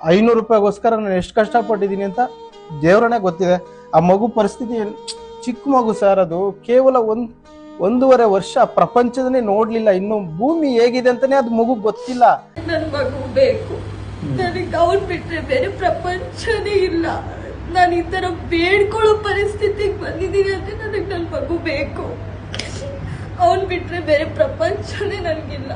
500 ರೂಪಾಯಿಗೋಸ್ಕರ ನಾನು ಎಷ್ಟು ಕಷ್ಟಪಟ್ಟಿದ್ದೀನಿ ಅಂತ ದೇವ್ರನೇ ಗೊತ್ತಿದೆ. ಆ ಮಗು ಪರಿಸ್ಥಿತಿ ಚಿಕ್ಕ ಮಗು ಸರ್, ಅದು ಕೇವಲ 1.5 ವರ್ಷ, ಪ್ರಪಂಚದನ್ನೇ ನೋಡ್ಲಿಲ್ಲ, ಇನ್ನು ಭೂಮಿ ಹೇಗಿದೆ ಅಂತಾನೆ ಅದು ಮಗು ಗೊತ್ತಿಲ್ಲ. ನನ್ನ ಮಗು ಬೇಕು, ನನಗೆ ಅವ್ನು ಬಿಟ್ರೆ ಬೇರೆ ಪ್ರಪಂಚನೇ ಇಲ್ಲ. ನಾನು ಈ ತರ ಬೇಡ್ಕೊಳ್ಳೋ ಪರಿಸ್ಥಿತಿಗೆ ಬಂದಿದ್ದೀನಿ ಅಂದ್ರೆ ನನಗೆ ನನ್ನ ಮಗು ಬೇಕು. ಅವನ್ ಬಿಟ್ರೆ ಬೇರೆ ಪ್ರಪಂಚನೇ ನನಗಿಲ್ಲ.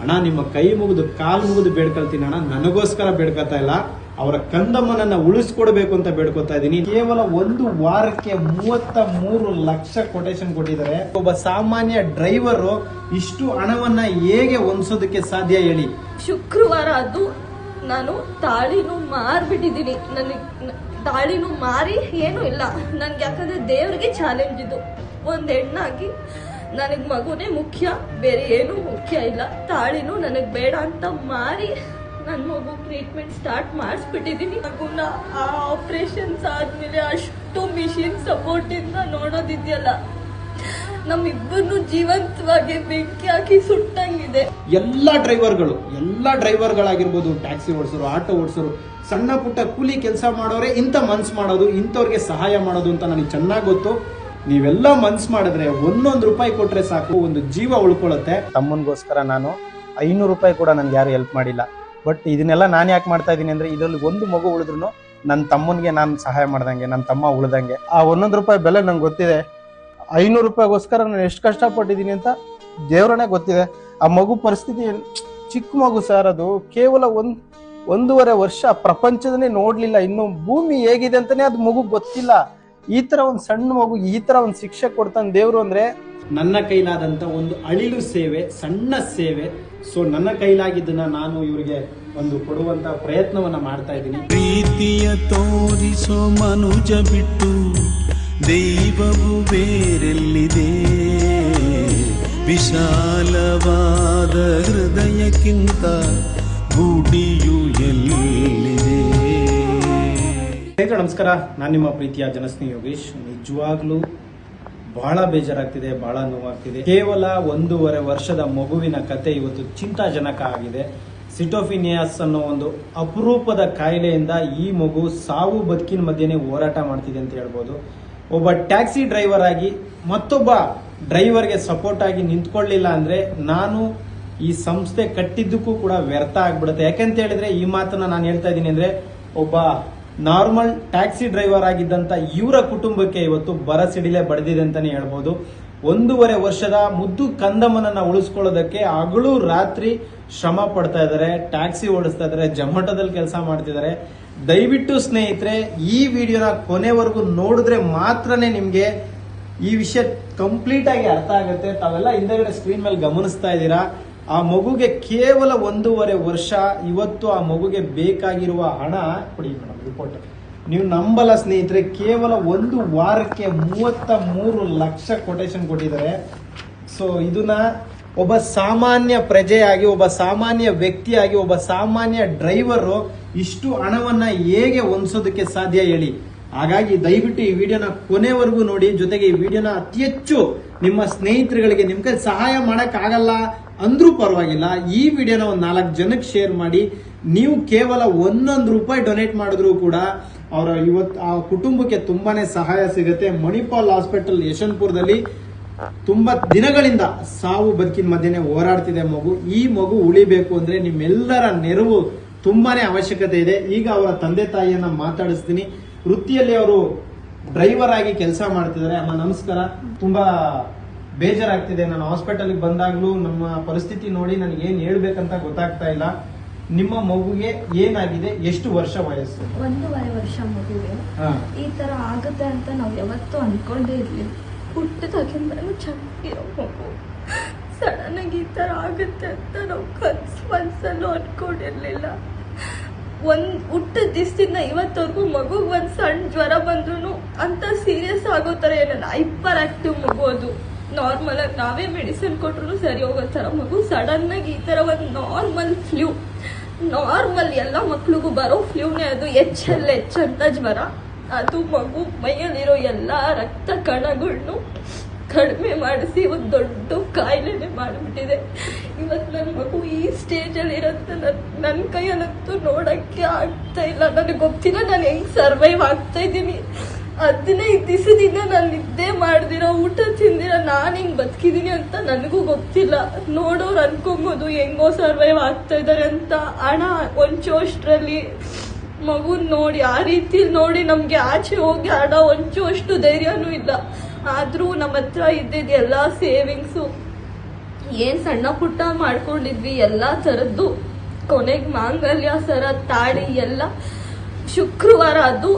ಅಣ್ಣ, ನಿಮ್ಮ ಕೈ ಮುಗಿದು ಕಾಲು ಮುಗಿದು ಬೇಡ್ಕೊಳ್ತೀನಿ ಅಣ್ಣ. ನನಗೋಸ್ಕರ ಬೇಡ್ಕೊತಾ ಇಲ್ಲ, ಅವರ ಕಂದಮ್ಮನನ್ನ ಉಳಿಸ್ಕೊಡ್ಬೇಕು ಅಂತ ಬೇಡ್ಕೊತಾ ಇದ್ದೀನಿ. ಕೇವಲ 1 ವಾರಕ್ಕೆ 33 ಲಕ್ಷ ಕೊಟೇಶನ್ ಕೊಟ್ಟಿದ್ದಾರೆ. ಒಬ್ಬ ಸಾಮಾನ್ಯ ಡ್ರೈವರ್ ಇಷ್ಟು ಹಣವನ್ನ ಹೇಗೆ ಹೊಂದಿಸೋದಕ್ಕೆ ಸಾಧ್ಯ ಹೇಳಿ? ಶುಕ್ರವಾರ ಅದು ನಾನು ತಾಳಿನೂ ಮಾರ್ಬಿಟ್ಟಿದ್ದೀನಿ. ನನಗೆ ತಾಳಿನೂ ಮಾರಿ ಏನೂ ಇಲ್ಲ ನನ್ಗೆ, ಯಾಕಂದ್ರೆ ದೇವ್ರಿಗೆ ಚಾಲೆಂಜ್ ಇದು. ಒಂದ್ ಹೆಣ್ಣಾಗಿ ನನಗ್ ಮಗುನೇ ಮುಖ್ಯ, ಬೇರೆ ಏನೂ ಮುಖ್ಯ ಇಲ್ಲ. ತಾಳಿನೂ ನನಗ್ ಬೇಡ ಅಂತ ಮಾರಿ ನನ್ನ ಮಗು ಟ್ರೀಟ್ಮೆಂಟ್ ಸ್ಟಾರ್ಟ್ ಮಾಡಿಸ್ಬಿಟ್ಟಿದ್ದೀನಿ. ಮಗುನ ಆ ಆಪರೇಷನ್ಸ್ ಆದ್ಮೇಲೆ ಅಷ್ಟು ಮಿಷಿನ್ ಸಪೋರ್ಟ್ ಇಂದ ನೋಡೋದಿದೆಯಲ್ಲ, ನಮ್ಮಿಬ್ಬರನ್ನು ಜೀವಂತವಾಗಿ ಬೆಂಕಿ ಹಾಕಿ ಸುಟ್ಟಂಗಿದೆ. ಎಲ್ಲಾ ಡ್ರೈವರ್ಗಳಾಗಿರ್ಬೋದು, ಟ್ಯಾಕ್ಸಿ ಓಡಿಸೋರು, ಆಟೋ ಓಡಿಸೋರು, ಸಣ್ಣ ಪುಟ್ಟ ಕೂಲಿ ಕೆಲಸ ಮಾಡೋರೆ ಇಂಥ ಮನ್ಸು ಮಾಡೋದು, ಇಂಥವ್ರಿಗೆ ಸಹಾಯ ಮಾಡೋದು ಅಂತ ನನಗೆ ಚೆನ್ನಾಗಿ ಗೊತ್ತು. ನೀವೆಲ್ಲ ಮನ್ಸು ಮಾಡಿದ್ರೆ 1 ರೂಪಾಯಿ ಕೊಟ್ರೆ ಸಾಕು, ಒಂದು ಜೀವ ಉಳ್ಕೊಳ್ಳುತ್ತೆ. ತಮ್ಮನಿಗೋಸ್ಕರ ನಾನು 500 ರೂಪಾಯಿ ಕೂಡ ನನ್ಗೆ ಯಾರು ಹೆಲ್ಪ್ ಮಾಡಿಲ್ಲ. ಬಟ್ ಇದನ್ನೆಲ್ಲ ನಾನು ಯಾಕೆ ಮಾಡ್ತಾ ಇದ್ದೀನಿ ಅಂದ್ರೆ, ಇದರಲ್ಲಿ 1 ಮಗು ಉಳಿದ್ರು ನನ್ನ ತಮ್ಮನಿಗೆ ನಾನು ಸಹಾಯ ಮಾಡ್ದಂಗೆ, ನನ್ನ ತಮ್ಮ ಉಳ್ದಂಗೆ. ಆ 1 ರೂಪಾಯಿ ಬೆಲೆ ನಂಗೆ ಗೊತ್ತಿದೆ. 500 ರೂಪಾಯಿಗೋಸ್ಕರ ನಾನು ಎಷ್ಟು ಕಷ್ಟಪಟ್ಟಿದ್ದೀನಿ ಅಂತ ದೇವ್ರನೇ ಗೊತ್ತಿದೆ. ಆ ಮಗು ಪರಿಸ್ಥಿತಿ ಚಿಕ್ಕ ಮಗು ಸರ್, ಅದು ಕೇವಲ 1.5 ವರ್ಷ, ಪ್ರಪಂಚದನ್ನೇ ನೋಡ್ಲಿಲ್ಲ, ಇನ್ನು ಭೂಮಿ ಹೇಗಿದೆ ಅಂತಾನೆ ಅದು ಮಗು ಗೊತ್ತಿಲ್ಲ. ಈ ತರ ಒಂದು ಸಣ್ಣ ಮಗು ಈ ತರ ಒಂದು ಶಿಕ್ಷೆ ಕೊಡ್ತಾನೆ ದೇವ್ರು ಅಂದ್ರೆ, ನನ್ನ ಕೈಲಾದಂತ ಒಂದು ಅಳಿಲು ಸೇವೆ, ಸಣ್ಣ ಸೇವೆ. ಸೊ ನನ್ನ ಕೈಲಾಗಿದ್ದನ್ನ ನಾನು ಇವರಿಗೆ ಒಂದು ಕೊಡುವಂತ ಪ್ರಯತ್ನವನ್ನ ಮಾಡ್ತಾ ಇದ್ದೀನಿ. ಪ್ರೀತಿಯ ತೋರಿಸೋ ಮನುಜ ಬಿಟ್ಟು ದೈವವು ಬೇರೆಲ್ಲಿದೆ, ವಿಶಾಲವಾದ ಹೃದಯಕ್ಕಿಂತ ಗುಡಿಯು ಎಲ್ಲಿದೆ. ನಮಸ್ಕಾರ, ನಾನು ನಿಮ್ಮ ಪ್ರೀತಿಯ ಜನಸ್ನೇಹಿ ಯೋಗೇಶ್. ನಿಜವಾಗ್ಲೂ ಬಹಳ ಬೇಜಾರಾಗ್ತಿದೆ, ಬಹಳ ನೋವಾಗ್ತಿದೆ. ಕೇವಲ 1.5 ವರ್ಷದ ಮಗುವಿನ ಕತೆ ಇವತ್ತು ಚಿಂತಾಜನಕ ಆಗಿದೆ. ಸಿಟೋಫಿನಿಯಾಸ್ ಅನ್ನೋ ಒಂದು ಅಪರೂಪದ ಕಾಯಿಲೆಯಿಂದ ಈ ಮಗು ಸಾವು ಬದುಕಿನ ಮಧ್ಯೆನೇ ಹೋರಾಟ ಮಾಡ್ತಿದೆ ಅಂತ ಹೇಳ್ಬೋದು. ಒಬ್ಬ ಟ್ಯಾಕ್ಸಿ ಡ್ರೈವರ್ ಆಗಿ ಮತ್ತೊಬ್ಬ ಡ್ರೈವರ್ಗೆ ಸಪೋರ್ಟ್ ಆಗಿ ನಿಂತ್ಕೊಳ್ಳಿಲ್ಲ ಅಂದ್ರೆ ನಾನು ಈ ಸಂಸ್ಥೆ ಕಟ್ಟಿದ್ದಕ್ಕೂ ಕೂಡ ವ್ಯರ್ಥ ಆಗ್ಬಿಡುತ್ತೆ. ಯಾಕಂತ ಹೇಳಿದ್ರೆ, ಈ ಮಾತನ್ನ ನಾನು ಹೇಳ್ತಾ ಇದ್ದೀನಿ ಅಂದ್ರೆ, ಒಬ್ಬ ನಾರ್ಮಲ್ ಟ್ಯಾಕ್ಸಿ ಡ್ರೈವರ್ ಆಗಿದ್ದಂತ ಇವರ ಕುಟುಂಬಕ್ಕೆ ಇವತ್ತು ಬರಸಿಡಿಲೆ ಬಡಿದಿದೆ ಅಂತಾನೆ ಹೇಳ್ಬೋದು. 1.5 ವರ್ಷದ ಮುದ್ದು ಕಂದಮ್ಮನನ್ನ ಉಳಿಸ್ಕೊಳ್ಳೋದಕ್ಕೆ ಹಗಲು ರಾತ್ರಿ ಶ್ರಮ ಪಡ್ತಾ ಇದ್ದಾರೆ, ಟ್ಯಾಕ್ಸಿ ಓಡಿಸ್ತಾ ಇದ್ದಾರೆ, ಜೊಮ್ಯಾಟೋದಲ್ಲಿ ಕೆಲಸ ಮಾಡ್ತಿದ್ದಾರೆ. ದಯವಿಟ್ಟು ಸ್ನೇಹಿತರೆ, ಈ ವಿಡಿಯೋನ ಕೊನೆವರೆಗೂ ನೋಡಿದ್ರೆ ಮಾತ್ರನೇ ನಿಮ್ಗೆ ಈ ವಿಷಯ ಕಂಪ್ಲೀಟ್ ಆಗಿ ಅರ್ಥ ಆಗುತ್ತೆ. ತಾವೆಲ್ಲ ಹಿಂದೆಗಡೆ ಸ್ಕ್ರೀನ್ ಮೇಲೆ ಗಮನಿಸ್ತಾ ಇದ್ದೀರಾ, ಆ ಮಗುಗೆ ಕೇವಲ 1.5 ವರ್ಷ. ಇವತ್ತು ಆ ಮಗುಗೆ ಬೇಕಾಗಿರುವ ಹಣ ಕೊಡಿ ಮೇಡಮ್, ರಿಪೋರ್ಟ್ ನೀವು ನಂಬಲ್ಲ ಸ್ನೇಹಿತರೆ, ಕೇವಲ 1 ವಾರಕ್ಕೆ 33 ಲಕ್ಷ ಕೊಟೇಶನ್ ಕೊಟ್ಟಿದ್ದಾರೆ. ಸೊ ಇದನ್ನ ಒಬ್ಬ ಸಾಮಾನ್ಯ ಪ್ರಜೆಯಾಗಿ, ಒಬ್ಬ ಸಾಮಾನ್ಯ ವ್ಯಕ್ತಿಯಾಗಿ, ಒಬ್ಬ ಸಾಮಾನ್ಯ ಡ್ರೈವರು ಇಷ್ಟು ಹಣವನ್ನ ಹೇಗೆ ಹೊಂದಿಸೋದಕ್ಕೆ ಸಾಧ್ಯ ಹೇಳಿ? ಹಾಗಾಗಿ ದಯವಿಟ್ಟು ಈ ವಿಡಿಯೋನ ಕೊನೆವರೆಗೂ ನೋಡಿ. ಜೊತೆಗೆ ಈ ವಿಡಿಯೋನ ಅತಿ ಹೆಚ್ಚು ನಿಮ್ಮ ಸ್ನೇಹಿತರುಗಳಿಗೆ, ನಿಮ್ ಕೈ ಸಹಾಯ ಮಾಡಕ್ ಆಗಲ್ಲ ಅಂದ್ರೂ ಪರವಾಗಿಲ್ಲ, ಈ ವಿಡಿಯೋನ ಒಂದು 4 ಜನಕ್ಕೆ ಶೇರ್ ಮಾಡಿ. ನೀವು ಕೇವಲ 1 ರೂಪಾಯಿ ಡೊನೇಟ್ ಮಾಡಿದ್ರು ಕೂಡ ಅವರ ಇವತ್ತು ಆ ಕುಟುಂಬಕ್ಕೆ ತುಂಬಾನೇ ಸಹಾಯ ಸಿಗುತ್ತೆ. ಮಣಿಪಾಲ್ ಹಾಸ್ಪಿಟಲ್ ಯಶವಂತಪುರದಲ್ಲಿ ತುಂಬಾ ದಿನಗಳಿಂದ ಸಾವು ಬದುಕಿನ ಮಧ್ಯೆನೇ ಹೋರಾಡ್ತಿದೆ ಮಗು. ಈ ಮಗು ಉಳಿಬೇಕು ಅಂದ್ರೆ ನಿಮ್ಮೆಲ್ಲರ ನೆರವು ತುಂಬಾನೇ ಅವಶ್ಯಕತೆ ಇದೆ. ಈಗ ಅವರ ತಂದೆ ತಾಯಿಯನ್ನ ಮಾತಾಡಿಸ್ತೀನಿ. ವೃತ್ತಿಯಲ್ಲಿ ಅವರು ಡ್ರೈವರ್ ಆಗಿ ಕೆಲಸ ಮಾಡ್ತಿದ್ದಾರೆ. ಅಮ್ಮ ನಮಸ್ಕಾರ. ತುಂಬಾ ಬೇಜಾರಾಗ್ತಿದೆ. ನಾನು ಹಾಸ್ಪಿಟಲ್ಗೆ ಬಂದಾಗ್ಲೂ ನಮ್ಮ ಪರಿಸ್ಥಿತಿ ನೋಡಿ ನನಗೆ ಏನ್ ಹೇಳ್ಬೇಕಂತ ಗೊತ್ತಾಗ್ತಾ ಇಲ್ಲ. ನಿಮ್ಮ ಮಗುಗೆ ಏನಾಗಿದೆ? ಎಷ್ಟು ವರ್ಷ ವಯಸ್ಸು? 1.5 ವರ್ಷ ಮಗುವೆ. ಈ ತರ ಆಗುತ್ತೆ ಅಂತ ನಾವು ಯಾವತ್ತೂ ಅನ್ಕೊಂಡೇ ಇರ್ಲಿಲ್ಲ. ಹುಟ್ಟಿದಾಗಿಂದಲೂ ಚೆನ್ನಾಗಿರೋ ಮಗು ಸಡನ್ ಆಗಿ ಈ ತರ ಆಗುತ್ತೆ ಅಂತ ನಾವು ಕನ್ಸಲ್ಲೂ ಅನ್ಕೊಂಡಿರ್ಲಿಲ್ಲ. ಹುಟ್ಟಿದ ದಿವಸದಿಂದ ಇವತ್ತವರೆಗೂ ಮಗುಗೆ ಒಂದು ಸಣ್ಣ ಜ್ವರ ಬಂದ್ರು ಅಂತ ಸೀರಿಯಸ್ ಆಗೋ ತರ ಏನಲ್ಲ. ಹೈಪರ್ ಆಕ್ಟಿವ್ ಮಗು, ಅದು ನಾರ್ಮಲ್ ಆಗಿ ನಾವೇ ಮೆಡಿಸಿನ್ ಕೊಟ್ರು ಸರಿ ಹೋಗೋ ತರ ಮಗು. ಸಡನ್ ಆಗಿ ಈ ತರ ಒಂದು ನಾರ್ಮಲ್ ಫ್ಲೂ, ನಾರ್ಮಲ್ ಎಲ್ಲ ಮಕ್ಳಿಗೂ ಬರೋ ಫ್ಲೂನೇ ಅದು, HLH ಅಂತ ಜ್ವರ. ಅದು ಮಗು ಮೈಯಲ್ಲಿರೋ ಎಲ್ಲ ರಕ್ತ ಕಣಗಳನ್ನು ಕಡಿಮೆ ಮಾಡಿಸಿ ಒಂದು ದೊಡ್ಡ ಕಾಯಿಲೆನೆ ಮಾಡಿಬಿಟ್ಟಿದೆ. ಇವತ್ತು ನನ್ನ ಮಗು ಈ ಸ್ಟೇಜಲ್ಲಿ ಇರುತ್ತೆ, ನನ್ನ ಕೈಯಲ್ಲಂತೂ ನೋಡಕ್ಕೆ ಆಗ್ತಾ ಇಲ್ಲ. ನನಗೆ ಗೊತ್ತಿಲ್ಲ ನಾನು ಹೆಂಗ್ ಸರ್ವೈವ್ ಆಗ್ತಾ ಇದ್ದೀನಿ. 15 ದಿವಸದಿಂದ ನಾನು ನಿದ್ದೆ ಮಾಡ್ದಿರೋ, ಊಟ ತಿಂದಿರೋ ನಾನು ಹಿಂಗ್ ಬದುಕಿದೀನಿ ಅಂತ ನನಗೂ ಗೊತ್ತಿಲ್ಲ. ನೋಡೋರು ಅನ್ಕೊಂಬೋದು ಹೆಂಗೋ ಸರ್ವೈವ್ ಆಗ್ತಾ ಇದಾರೆ ಅಂತ. ಹಣ ಹೊಂಚೋಷ್ಟ್ರಲ್ಲಿ ಮಗುನ್ ನೋಡಿ ಆ ರೀತಿ ನೋಡಿ ನಮ್ಗೆ ಆಚೆ ಹೋಗಿ ಹಣ ಹೊಂಚುವಷ್ಟು ಧೈರ್ಯನೂ ಇಲ್ಲ. ಆದ್ರೂ ನಮ್ಮ ಹತ್ರ ಇದ್ದಿದ್ದು ಎಲ್ಲ ಸೇವಿಂಗ್ಸು ಏನ್ ಸಣ್ಣ ಪುಟ್ಟ ಮಾಡ್ಕೊಂಡಿದ್ವಿ ಎಲ್ಲ ತರದ್ದು, ಕೊನೆಗೆ ಮಾಂಗಲ್ಯ ಸರ ತಾಳಿ ಎಲ್ಲ ಶುಕ್ರವಾರ ಅದು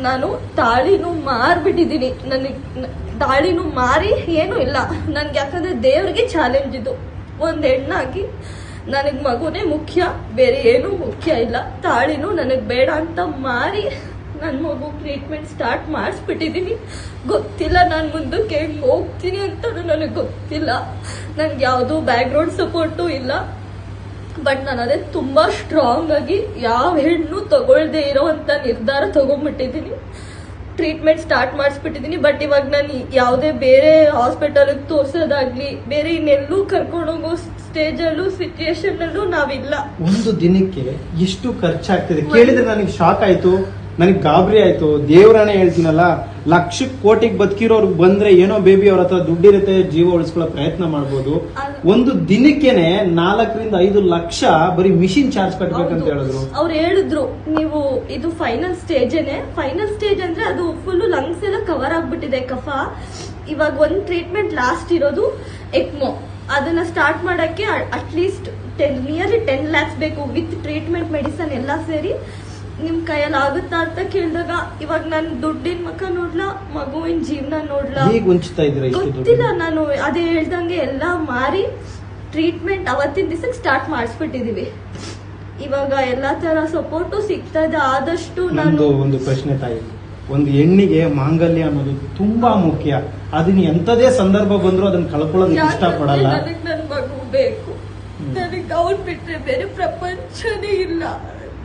ನಾನು ತಾಳಿನೂ ಮಾರ್ಬಿಟ್ಟಿದ್ದೀನಿ. ನನಗೆ ತಾಳಿನೂ ಮಾರಿ ಏನೂ ಇಲ್ಲ ನನ್ಗೆ, ಯಾಕಂದ್ರೆ ದೇವ್ರಿಗೆ ಚಾಲೆಂಜ್ ಇದು. ಒಂದು ಹೆಣ್ಣಾಗಿ ನನಗೆ ಮಗುನೇ ಮುಖ್ಯ, ಬೇರೆ ಏನೂ ಮುಖ್ಯ ಇಲ್ಲ. ತಾಳಿನೂ ನನಗೆ ಬೇಡ ಅಂತ ಮಾರಿ ನನ್ನ ಮಗು ಟ್ರೀಟ್ಮೆಂಟ್ ಸ್ಟಾರ್ಟ್ ಮಾಡಿಸ್ಬಿಟ್ಟಿದ್ದೀನಿ. ಗೊತ್ತಿಲ್ಲ ನಾನು ಮುಂದಕ್ಕೆ ಹೆಂಗೆ ಹೋಗ್ತೀನಿ ಅಂತ ನನಗೆ ಗೊತ್ತಿಲ್ಲ. ನನಗೆ ಯಾವುದೂ ಬ್ಯಾಕ್ಗ್ರೌಂಡ್ ಸಪೋರ್ಟು ಇಲ್ಲ. ಬಟ್ ನಾನು ಅದೇ ತುಂಬ ಸ್ಟ್ರಾಂಗ್ ಆಗಿ ಯಾವ ಹೆಣ್ಣು ತಗೊಳ್ದೇ ಇರೋವಂಥ ನಿರ್ಧಾರ ತಗೊಂಡ್ಬಿಟ್ಟಿದ್ದೀನಿ. ಟ್ರೀಟ್ಮೆಂಟ್ ಸ್ಟಾರ್ಟ್ ಮಾಡಿಸ್ಬಿಟ್ಟಿದ್ದೀನಿ. ಬಟ್ ಇವಾಗ ನಾನು ಯಾವುದೇ ಬೇರೆ ಹಾಸ್ಪಿಟಲ್ಗೆ ತೋರ್ಸೋದಾಗ್ಲಿ, ಬೇರೆ ಇನ್ನೆಲ್ಲೂ ಕರ್ಕೊಂಡೋಗೋ ಸ್ಟೇಜಲ್ಲೂ ಸಿಚುಯೇಷನ್ನಲ್ಲೂ ನಾವಿಲ್ಲ. ಒಂದು ದಿನಕ್ಕೆ ಎಷ್ಟು ಖರ್ಚಾಗ್ತದೆ ಕೇಳಿದ್ರೆ ನನಗೆ ಶಾಕ್ ಆಯ್ತು, ನನಗೆ ಗಾಬರಿ ಆಯ್ತು. ದೇವರಾಣೆ ಹೇಳ್ತೀನಲ್ಲ, ಲಕ್ಷ ಕೋಟಿಗೆ ಬದುಕಿರೋರ್ಗೆ ಬಂದ್ರೆ ಏನೋ ಬೇಬಿ ಅವ್ರ ಹತ್ರ ದುಡ್ಡಿರುತ್ತೆ, ಜೀವ ಉಳಿಸ್ಕೊಳ್ಳೋ ಪ್ರಯತ್ನ ಮಾಡ್ಬೋದು. ಒಂದು ದಿನಕ್ಕೆನೆ 4-5 ಲಕ್ಷ ಬರೀ ಮಿಷಿನ್ ಚಾರ್ಜ್ ಕಟ್ಬೇಕಂತ ಹೇಳಿದ್ರು. ಅವ್ರು ಹೇಳಿದ್ರು ನೀವು ಇದು ಫೈನಲ್ ಸ್ಟೇಜೇನೆ. ಫೈನಲ್ ಸ್ಟೇಜ್ ಅಂದ್ರೆ ಅದು ಫುಲ್ ಲಂಗ್ಸ್ ಎಲ್ಲ ಕವರ್ ಆಗ್ಬಿಟ್ಟಿದೆ ಕಫ. ಇವಾಗ ಒಂದು ಟ್ರೀಟ್ಮೆಂಟ್ ಲಾಸ್ಟ್ ಇರೋದು ಎಕ್ಮೋ. ಅದನ್ನ ಸ್ಟಾರ್ಟ್ ಮಾಡಕ್ಕೆ ಅಟ್ಲೀಸ್ಟ್ ನಿಯರ್ಲಿ 10 lakhs ಬೇಕು ವಿತ್ ಟ್ರೀಟ್ಮೆಂಟ್ ಮೆಡಿಸನ್ ಎಲ್ಲ ಸೇರಿ. ನಿಮ್ ಕೈಯಲ್ಲಿ ಆಗುತ್ತಾ ಅಂತ ಕೇಳಿದಾಗ ಇವಾಗ ನಾನು ದುಡ್ಡಿನ ಮಕ್ಕ ನೋಡ್ಲಾ, ಮಗುವಿನ ಜೀವನ ನೋಡ್ಲಾ, ಗೊತ್ತಿಲ್ಲ. ನಾನು ಅದೇ ಹೇಳ್ದಂಗೆ ಎಲ್ಲ ಮಾರಿ ಟ್ರೀಟ್ಮೆಂಟ್ ಅವತ್ತಿನ ದಿವಸಕ್ಕೆ ಸ್ಟಾರ್ಟ್ ಮಾಡಿಸ್ಬಿಟ್ಟಿದೀವಿ. ಇವಾಗ ಎಲ್ಲಾ ತರ ಸಪೋರ್ಟು ಸಿಗ್ತಾ ಇದೆ. ಆದಷ್ಟು ನಾನು ಒಂದು ಪ್ರಶ್ನೆ ತಾಯಿ, ಒಂದು ಹೆಣ್ಣಿಗೆ ಮಾಂಗಲ್ಯ ಅನ್ನೋದು ತುಂಬಾ ಮುಖ್ಯ. ಅದನ್ನ ಎಂತದೇ ಸಂದರ್ಭ ಬಂದ್ರು ಅದನ್ನ ಕಳ್ಕೊಳ್ಳೋದಕ್ಕೆ ಇಷ್ಟಪಡಲ್ಲ. ನನಗೆ ನನ್ನ ಮಗು ಬೇಕು. ನನಗೆ ಅವ್ನ್ ಬಿಟ್ರೆ ಬೇರೆ ಪ್ರಪಂಚನೇ ಇಲ್ಲ.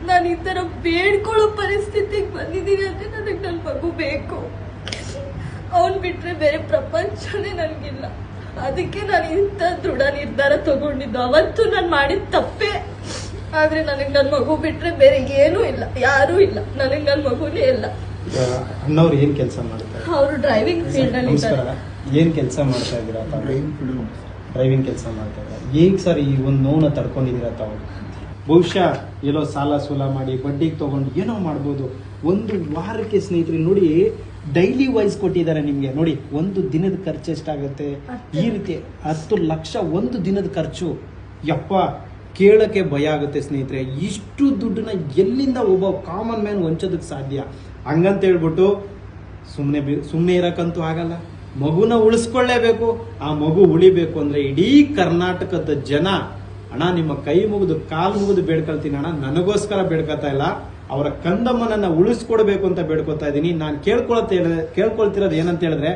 ನಾನು ಈ ತರ ಬೇಡ್ಕೊಳ್ಳೋ ಪರಿಸ್ಥಿತಿಗೆ ಬಂದಿದ್ದೀನಿ ಅಂದ್ರೆ ನನಗೆ ನನ್ನ ಮಗು ಬೇಕು. ಅವನ್ ಬಿಟ್ರೆ ಬೇರೆ ಪ್ರಪಂಚನೇ ನನಗಿಲ್ಲ. ಅದಕ್ಕೆ ನಾನು ಇಂಥ ದೃಢ ನಿರ್ಧಾರ ತಗೊಂಡಿದ್ದು. ಅವತ್ತು ನಾನು ಮಾಡಿದ ತಪ್ಪೇ, ಆದ್ರೆ ನನಗೆ ನನ್ನ ಮಗು ಬಿಟ್ರೆ ಬೇರೆ ಏನೂ ಇಲ್ಲ, ಯಾರೂ ಇಲ್ಲ. ನನಗೆ ನನ್ನ ಮಗುನೇ ಇಲ್ಲ. ಅಣ್ಣವ್ರು ಏನ್ ಕೆಲಸ ಮಾಡ್ತಾರೆ? ಅವರು ಡ್ರೈವಿಂಗ್ ಫೀಲ್ಡ್ ಅಲ್ಲಿ ಇದ್ದಾರೆ. ಏನ್ ಕೆಲಸ ಮಾಡ್ತಾ ಇದ್ದೀರಾ? ಡ್ರೈವಿಂಗ್ ಕೆಲಸ ಮಾಡ್ತಾ ಇದ್ದಾರೆ. ಈಗ ಸರ್ ಈ ಒಂದು ನೋವನ್ನ ತಡ್ಕೊಂಡಿದ್ದೀರಾ ತಾವು? ಬಹುಶಃ ಎಲ್ಲೋ ಸಾಲ ಸೂಲ ಮಾಡಿ ಬಡ್ಡಿಗೆ ತಗೊಂಡು ಏನೋ ಮಾಡ್ಬೋದು. ಒಂದು ವಾರಕ್ಕೆ ಸ್ನೇಹಿತರೆ ನೋಡಿ, ಡೈಲಿ ವೈಸ್ ಕೊಟ್ಟಿದ್ದಾರೆ ನಿಮ್ಗೆ. ನೋಡಿ ಒಂದು ದಿನದ ಖರ್ಚು ಎಷ್ಟಾಗುತ್ತೆ ಈ ರೀತಿ. 10 ಲಕ್ಷ ಒಂದು ದಿನದ ಖರ್ಚು. ಯಪ್ಪ, ಕೇಳಕ್ಕೆ ಭಯ ಆಗುತ್ತೆ ಸ್ನೇಹಿತರೆ. ಇಷ್ಟು ದುಡ್ಡನ್ನ ಎಲ್ಲಿಂದ ಒಬ್ಬ ಕಾಮನ್ ಮ್ಯಾನ್ ಹೊಂಚೋದಕ್ಕೆ ಸಾಧ್ಯ? ಹಂಗಂತ ಹೇಳ್ಬಿಟ್ಟು ಸುಮ್ಮನೆ ಇರಕ್ಕಂತೂ ಆಗಲ್ಲ. ಮಗುನ ಉಳಿಸ್ಕೊಳ್ಳೇಬೇಕು. ಆ ಮಗು ಉಳಿಬೇಕು ಅಂದ್ರೆ ಇಡೀ ಕರ್ನಾಟಕದ ಜನ ಅಣ್ಣ ನಿಮ್ಮ ಕೈ ಮುಗಿದು ಕಾಲು ಮುಗಿದು ಬೇಡ್ಕೊಳ್ತೀನಿ ಅಣ್ಣ. ನನಗೋಸ್ಕರ ಬೇಡ್ಕೊತಾ ಇಲ್ಲ, ಅವರ ಕಂದಮ್ಮನನ್ನ ಉಳಿಸ್ಕೊಡ್ಬೇಕು ಅಂತ ಬೇಡ್ಕೊತಾ ಇದ್ದೀನಿ. ನಾನು ಕೇಳ್ಕೊಳ್ತಿರೋದು ಏನಂತ ಹೇಳಿದ್ರೆ,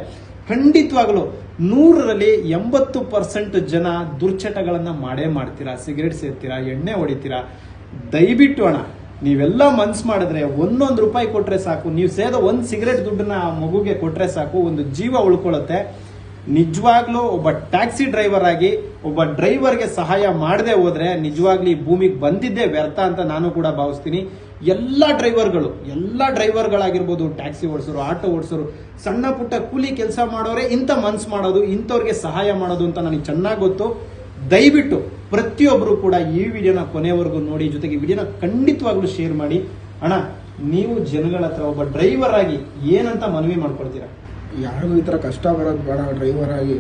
ಖಂಡಿತವಾಗಲು 100ರಲ್ಲಿ 80% ಜನ ದುರ್ಚಟಗಳನ್ನ ಮಾಡೇ ಮಾಡ್ತೀರಾ. ಸಿಗರೇಟ್ ಸೇರ್ತೀರಾ, ಎಣ್ಣೆ ಹೊಡಿತೀರಾ. ದಯವಿಟ್ಟು ಅಣ್ಣ ನೀವೆಲ್ಲ ಮನ್ಸು ಮಾಡಿದ್ರೆ 1 ರೂಪಾಯಿ ಕೊಟ್ರೆ ಸಾಕು. ನೀವು ಸೇದ 1 ಸಿಗರೇಟ್ ದುಡ್ಡನ್ನ ಆ ಮಗುಗೆ ಕೊಟ್ರೆ ಸಾಕು, ಒಂದು ಜೀವ ಉಳ್ಕೊಳ್ಳುತ್ತೆ. ನಿಜವಾಗ್ಲೂ ಒಬ್ಬ ಟ್ಯಾಕ್ಸಿ ಡ್ರೈವರ್ ಆಗಿ ಒಬ್ಬ ಡ್ರೈವರ್ಗೆ ಸಹಾಯ ಮಾಡದೆ ಹೋದ್ರೆ ನಿಜವಾಗ್ಲೂ ಈ ಭೂಮಿಗೆ ಬಂದಿದ್ದೇ ವ್ಯರ್ಥ ಅಂತ ನಾನು ಕೂಡ ಭಾವಿಸ್ತೀನಿ. ಎಲ್ಲ ಡ್ರೈವರ್ಗಳಾಗಿರ್ಬೋದು, ಟ್ಯಾಕ್ಸಿ ಓಡಿಸೋರು, ಆಟೋ ಓಡಿಸೋರು, ಸಣ್ಣ ಪುಟ್ಟ ಕೂಲಿ ಕೆಲಸ ಮಾಡೋರೆ ಇಂಥ ಮನ್ಸು ಮಾಡೋದು, ಇಂಥವ್ರಿಗೆ ಸಹಾಯ ಮಾಡೋದು ಅಂತ ನನಗೆ ಚೆನ್ನಾಗಿ ಗೊತ್ತು. ದಯವಿಟ್ಟು ಪ್ರತಿಯೊಬ್ಬರು ಕೂಡ ಈ ವಿಡಿಯೋನ ಕೊನೆವರೆಗೂ ನೋಡಿ, ಜೊತೆಗೆ ವಿಡಿಯೋನ ಖಂಡಿತವಾಗ್ಲೂ ಶೇರ್ ಮಾಡಿ. ಅಣ್ಣ ನೀವು ಜನಗಳ ಹತ್ರ ಒಬ್ಬ ಡ್ರೈವರ್ ಆಗಿ ಏನಂತ ಮನವಿ ಮಾಡ್ಕೊಳ್ತೀರಾ? ಯಾರಿಗೂ ಈ ತರ ಕಷ್ಟ ಬರೋದು ಬೇಡ. ಡ್ರೈವರ್ ಆಗಿ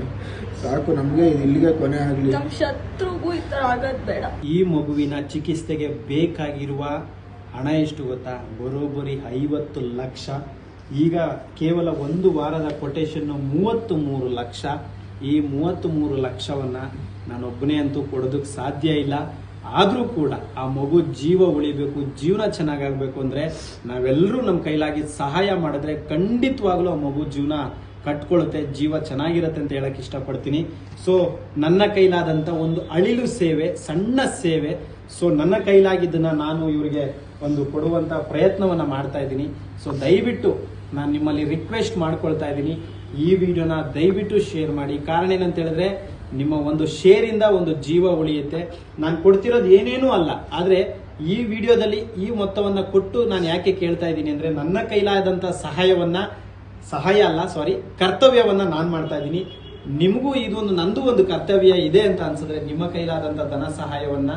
ಸಾಕು, ನಮ್ಗೆ ಇಲ್ಲಿಗೆ ಕೊನೆ ಆಗ್ಲಿ. ನಮ್ಮ ಶತ್ರುಗೂ ಈ ತರ ಆಗೋದ್ ಬೇಡ. ಈ ಮಗುವಿನ ಚಿಕಿತ್ಸೆಗೆ ಬೇಕಾಗಿರುವ ಹಣ ಎಷ್ಟು ಗೊತ್ತಾ? ಬರೋಬ್ಬರಿ 50 ಲಕ್ಷ. ಈಗ ಕೇವಲ 1 ವಾರದ ಕೊಟೇಶನ್ 33 ಲಕ್ಷ. ಈ 33 ಲಕ್ಷವನ್ನ ನಾನೊಬ್ಬನೇ ಅಂತೂ ಕೊಡೋದಕ್ಕೆ ಸಾಧ್ಯ ಇಲ್ಲ. ಆದ್ರೂ ಕೂಡ ಆ ಮಗು ಜೀವ ಉಳಿಬೇಕು, ಜೀವನ ಚೆನ್ನಾಗಾಗಬೇಕು ಅಂದ್ರೆ ನಾವೆಲ್ಲರೂ ನಮ್ಮ ಕೈಲಾಗಿ ಸಹಾಯ ಮಾಡಿದ್ರೆ ಖಂಡಿತವಾಗ್ಲೂ ಆ ಮಗು ಜೀವನ ಕಟ್ಕೊಳ್ಳುತ್ತೆ, ಜೀವ ಚೆನ್ನಾಗಿರುತ್ತೆ ಅಂತ ಹೇಳಕ್ ಇಷ್ಟಪಡ್ತೀನಿ. ಸೊ ನನ್ನ ಕೈಲಾದಂತ ಒಂದು ಅಳಿಲು ಸೇವೆ, ಸಣ್ಣ ಸೇವೆ. ಸೊ ನನ್ನ ಕೈಲಾಗಿದ್ದನ್ನ ನಾನು ಇವರಿಗೆ ಒಂದು ಕೊಡುವಂತ ಪ್ರಯತ್ನವನ್ನ ಮಾಡ್ತಾ ಇದ್ದೀನಿ. ಸೊ ದಯವಿಟ್ಟು ನಾನು ನಿಮ್ಮಲ್ಲಿ ರಿಕ್ವೆಸ್ಟ್ ಮಾಡ್ಕೊಳ್ತಾ ಇದ್ದೀನಿ, ಈ ವಿಡಿಯೋನ ದಯವಿಟ್ಟು ಶೇರ್ ಮಾಡಿ. ಕಾರಣ ಏನಂತ ಹೇಳಿದ್ರೆ ನಿಮ್ಮ ಒಂದು ಶೇರ್ ಇಂದ ಒಂದು ಜೀವ ಉಳಿಯುತ್ತೆ. ನಾನು ಕೊಡ್ತಿರೋದು ಏನೇನೂ ಅಲ್ಲ, ಆದ್ರೆ ಈ ವಿಡಿಯೋದಲ್ಲಿ ಈ ಮೊತ್ತವನ್ನ ಕೊಟ್ಟು ನಾನು ಯಾಕೆ ಕೇಳ್ತಾ ಇದ್ದೀನಿ ಅಂದ್ರೆ ನನ್ನ ಕೈಲಾದಂತ ಕರ್ತವ್ಯವನ್ನ ನಾನು ಮಾಡ್ತಾ ಇದ್ದೀನಿ. ನಿಮಗೂ ಇದೊಂದು ನಂದು ಒಂದು ಕರ್ತವ್ಯ ಇದೆ ಅಂತ ಅನ್ಸಿದ್ರೆ ನಿಮ್ಮ ಕೈಲಾದಂತ ಧನ ಸಹಾಯವನ್ನ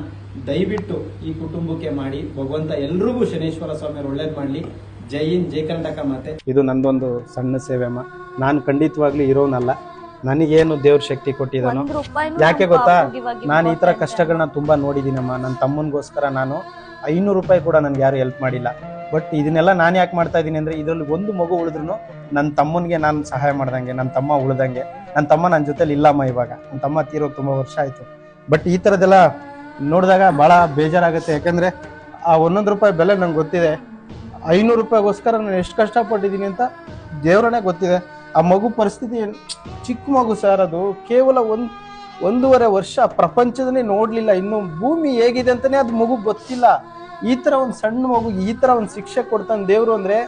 ದಯವಿಟ್ಟು ಈ ಕುಟುಂಬಕ್ಕೆ ಮಾಡಿ. ಭಗವಂತ ಎಲ್ರಿಗೂ ಶನೇಶ್ವರ ಸ್ವಾಮಿಯವರು ಒಳ್ಳೇದ್ ಮಾಡ್ಲಿ. ಜೈ ಹಿಂದ್, ಜೈ ಕರ್ನಾಟಕ ಮಾತೆ. ಇದು ನಂದೊಂದು ಸಣ್ಣ ಸೇವೆ ಅಮ್ಮ. ನಾನು ಖಂಡಿತವಾಗ್ಲೂ ಇರೋನಲ್ಲ, ನನಗೇನು ದೇವ್ರ ಶಕ್ತಿ ಕೊಟ್ಟಿದ್ದಾನೋ. ಯಾಕೆ ಗೊತ್ತಾ, ನಾನು ಈ ತರ ಕಷ್ಟಗಳನ್ನ ತುಂಬಾ ನೋಡಿದ್ದೀನಮ್ಮ. ನನ್ನ ತಮ್ಮನಿಗೋಸ್ಕರ ನಾನು 500 ರೂಪಾಯಿ ಕೂಡ ನನ್ಗೆ ಯಾರು ಹೆಲ್ಪ್ ಮಾಡಿಲ್ಲ. ಬಟ್ ಇದನ್ನೆಲ್ಲ ನಾನು ಯಾಕೆ ಮಾಡ್ತಾ ಇದ್ದೀನಿ ಅಂದ್ರೆ ಇದರಲ್ಲಿ ಒಂದು ಮಗು ಉಳಿದ್ರು ನನ್ನ ತಮ್ಮನಿಗೆ ನಾನು ಸಹಾಯ ಮಾಡ್ದಂಗೆ, ನನ್ನ ತಮ್ಮ ಉಳ್ದಂಗೆ. ನನ್ನ ತಮ್ಮ ನನ್ನ ಜೊತೆಲಿ ಇಲ್ಲಮ್ಮ ಇವಾಗ. ನನ್ನ ತಮ್ಮ ತೀರೋಗಿ ತುಂಬಾ ವರ್ಷ ಆಯ್ತು. ಬಟ್ ಈ ತರದೆಲ್ಲ ನೋಡಿದಾಗ ಬಹಳ ಬೇಜಾರಾಗುತ್ತೆ. ಯಾಕಂದ್ರೆ ಆ 1 ರೂಪಾಯಿ ಬೆಲೆ ನಂಗೆ ಗೊತ್ತಿದೆ. 500 ರೂಪಾಯಿಗೋಸ್ಕರ ನಾನು ಎಷ್ಟು ಕಷ್ಟಪಟ್ಟಿದ್ದೀನಿ ಅಂತ ದೇವ್ರನ್ನೇ ಗೊತ್ತಿದೆ. ಆ ಮಗು ಪರಿಸ್ಥಿತಿ ಚಿಕ್ಕ ಮಗು ಸರ್, ಅದು ಕೇವಲ 1.5 ವರ್ಷ, ಪ್ರಪಂಚದನ್ನೇ ನೋಡ್ಲಿಲ್ಲ, ಇನ್ನು ಭೂಮಿ ಹೇಗಿದೆ ಅಂತಾನೆ ಅದು ಮಗು ಗೊತ್ತಿಲ್ಲ. ಈ ತರ ಒಂದು ಸಣ್ಣ ಮಗು ಈ ತರ ಒಂದು ಶಿಕ್ಷೆ ಕೊಡ್ತಾನೆ ದೇವ್ರು ಅಂದ್ರೆ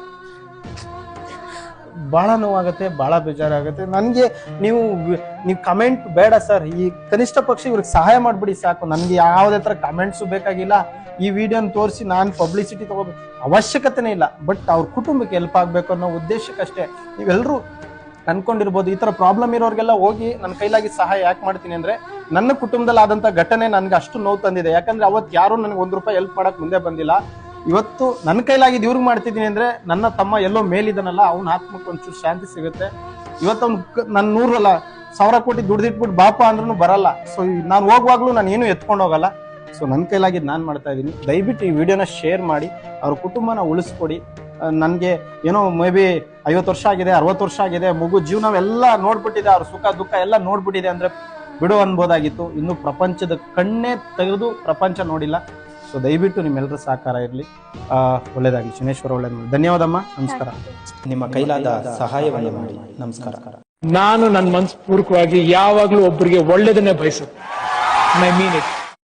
ಬಹಳ ನೋವಾಗತ್ತೆ, ಬಹಳ ಬೇಜಾರಾಗತ್ತೆ ನನಗೆ. ನೀವು ಕಮೆಂಟ್ ಬೇಡ ಸರ್, ಈ ಕನಿಷ್ಠ ಪಕ್ಷ ಇವ್ರಿಗೆ ಸಹಾಯ ಮಾಡ್ಬಿಡಿ ಸಾಕು. ನನ್ಗೆ ಯಾವುದೇ ತರ ಕಮೆಂಟ್ಸು ಬೇಕಾಗಿಲ್ಲ. ಈ ವಿಡಿಯೋನ ತೋರಿಸಿ ನಾನು ಪಬ್ಲಿಸಿಟಿ ತಗೋಬೇಕು ಅವಶ್ಯಕತೆನೇ ಇಲ್ಲ. ಬಟ್ ಅವ್ರ ಕುಟುಂಬಕ್ಕೆ ಹೆಲ್ಪ್ ಆಗ್ಬೇಕು ಅನ್ನೋ ಉದ್ದೇಶಕ್ಕಷ್ಟೇ. ನೀವೆಲ್ಲರೂ ಅನ್ಕೊಂಡಿರ್ಬೋದು ಈ ತರ ಪ್ರಾಬ್ಲಮ್ ಇರೋರಿಗೆಲ್ಲ ಹೋಗಿ ನನ್ನ ಕೈಲಾಗಿ ಸಹಾಯ ಯಾಕೆ ಮಾಡ್ತೀನಿ ಅಂದ್ರೆ ನನ್ನ ಕುಟುಂಬದಲ್ಲಿ ಆದಂತ ಘಟನೆ ನನ್ಗೆ ಅಷ್ಟು ನೋವು ತಂದಿದೆ. ಯಾಕಂದ್ರೆ ಅವತ್ತು ಯಾರು ನನಗೆ 1 ರೂಪಾಯಿ ಹೆಲ್ಪ್ ಮಾಡಕ್ ಮುಂದೆ ಬಂದಿಲ್ಲ. ಇವತ್ತು ನನ್ನ ಕೈಲಾಗಿದ್ದು ಇವ್ರಿಗೆ ಮಾಡ್ತಿದ್ದೀನಿ ಅಂದ್ರೆ ನನ್ನ ತಮ್ಮ ಎಲ್ಲೋ ಮೇಲಿದನಲ್ಲ, ಅವ್ನ ಆತ್ಮಕ್ಕೆ ಒಂಚೂರು ಶಾಂತಿ ಸಿಗುತ್ತೆ. ಇವತ್ತು ಅವ್ನು ನನ್ನ 100,000 ಕೋಟಿ ದುಡ್ದಿಟ್ಬಿಟ್ಟು ಬಾಪ ಅಂದ್ರೂ ಬರಲ್ಲ. ಸೊ ನಾನು ಹೋಗುವಾಗ್ಲೂ ನಾನು ಏನು ಎತ್ಕೊಂಡು ಹೋಗಲ್ಲ. ಸೊ ನನ್ನ ಕೈಲಾಗಿದ್ದು ನಾನು ಮಾಡ್ತಾ ಇದ್ದೀನಿ. ದಯವಿಟ್ಟು ಈ ವಿಡಿಯೋನ ಶೇರ್ ಮಾಡಿ, ಅವ್ರ ಕುಟುಂಬನ ಉಳಿಸ್ಕೊಡಿ. ನನಗೆ ಏನೋ ಮೇ ಬಿ 50 ವರ್ಷ ಆಗಿದೆ, 60 ವರ್ಷ ಆಗಿದೆ, ಮಗು ಜೀವನವೆಲ್ಲ ನೋಡ್ಬಿಟ್ಟಿದೆ, ಅವ್ರ ಸುಖ ದುಃಖ ಎಲ್ಲ ನೋಡ್ಬಿಟ್ಟಿದೆ ಅಂದ್ರೆ ಬಿಡು ಅನ್ಬೋದಾಗಿತ್ತು. ಇನ್ನು ಪ್ರಪಂಚದ ಕಣ್ಣೇ ತೆಗೆದು ಪ್ರಪಂಚ ನೋಡಿಲ್ಲ. ಸೊ ದಯವಿಟ್ಟು ನಿಮ್ಮೆಲ್ಲರ ಸಹಕಾರ ಇರಲಿ. ಒಳ್ಳೇದಾಗಲಿ. ಶನೇಶ್ವರ ಒಳ್ಳೇದು ಮಾಡಿ. ಧನ್ಯವಾದಮ್ಮ. ನಮಸ್ಕಾರ. ನಿಮ್ಮ ಕೈಲಾದ ಸಹಾಯವನ್ನು ಮಾಡಿ. ನಮಸ್ಕಾರ. ನಾನು ನನ್ನ ಮನಸ್ಪೂರ್ವಕವಾಗಿ ಯಾವಾಗ್ಲೂ ಒಬ್ಬರಿಗೆ ಒಳ್ಳೇದನ್ನೇ ಬಯಸುತ್ತೆ. I mean it.